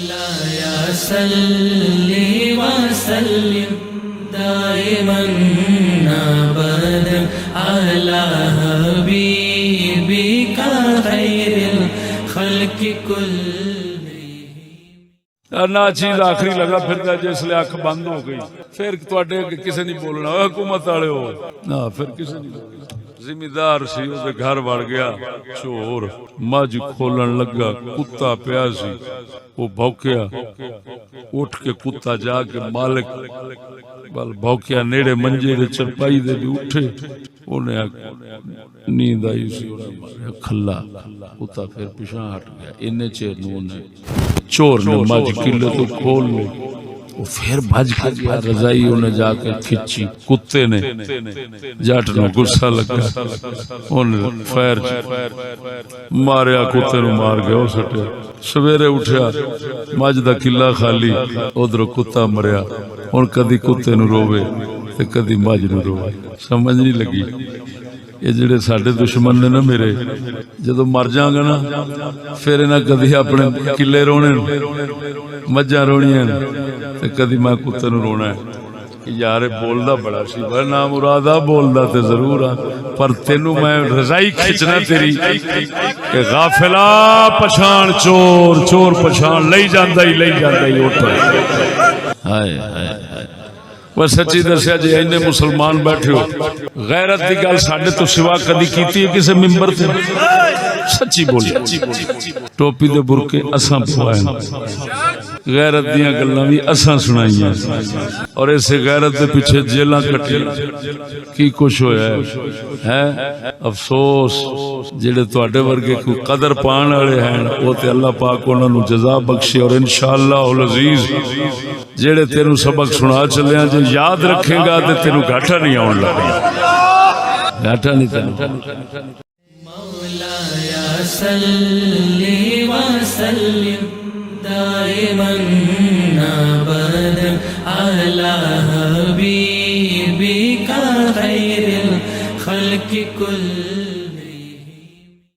مولاي صل وسلم دائما ابدا على حبيبك خير الخلق كلهم. نہ چیز آخری لگا پھرتا جس لئے اکھ بند ہو گئی پھر تواڈے کسے نہیں بولنا حکومت والے ہو نہ پھر کسے نہیں بولنا. زمیندار سی او دے گھر وڑ گیا چور مجھ کھولن لگا کتا پیا سی وہ بھوکیا اٹھ کے کتا جا کے مالک بل بھوکیا نیڑے منجے دے چرپائی دے بھی اٹھے انہیں نیند آئی سی کھلا کتا پھر پیچھے ہٹ گیا انہیں چیر نو نے چور نے مجھ کلے تو کھول لے وہ پھر بھج کے گیا رضائی انہیں جا کے کھچی کتے نے جٹ نو غصہ لگا انہیں فیر ماریا کتے نو مار گیا وہ سٹے سویرے اٹھیا مجھ دا کلا خالی ادھر کتا مریا اور کدی کتے نو روے تے کدی مجھ نو روے سمجھ نہیں لگی. یہ جڑے ساڈے دشمن نے نا میرے جدو مر جاں گا نا پھر انہاں کدی اپنے کلے رونے مجھاں رونیاں تے کدی میں کتے نو رونا ہے کہ یار بولدا بڑا سی ورنہ مرادا بولدا تے ضرور آ پر تینو میں رضائی کھچنا تیری کہ غافلا پچھان چور چور پچھان لئی جاندا ہی اٹھ ہائے ہائے وہ سچی دسیا جی اینے مسلمان بیٹھے ہو غیرت دی گل ساڈے تو سوا کدی کیتی ہے کسے ممبر تے سچی بولی ٹوپی دے برقے اساں پوائے غیرت دیاں گلاں بھی اساں سنائیاں اور اسے غیرت دے پیچھے جیلاں کٹی کی کچھ ہویا ہے افسوس جڑے تواڈے ورگے کوئی قدر پان والے ہیں او تے اللہ پاک انہاں نو جزا بخشے اور انشاءاللہ العزیز جڑے تینوں سبق سنا چلے ہیں جے یاد رکھے گا تے تینوں گھاٹا نہیں آن لگا گھاٹا نہیں تینوں. مولاي صل وسلم دائما ابدا على حبيبك خير الخلق كلهم.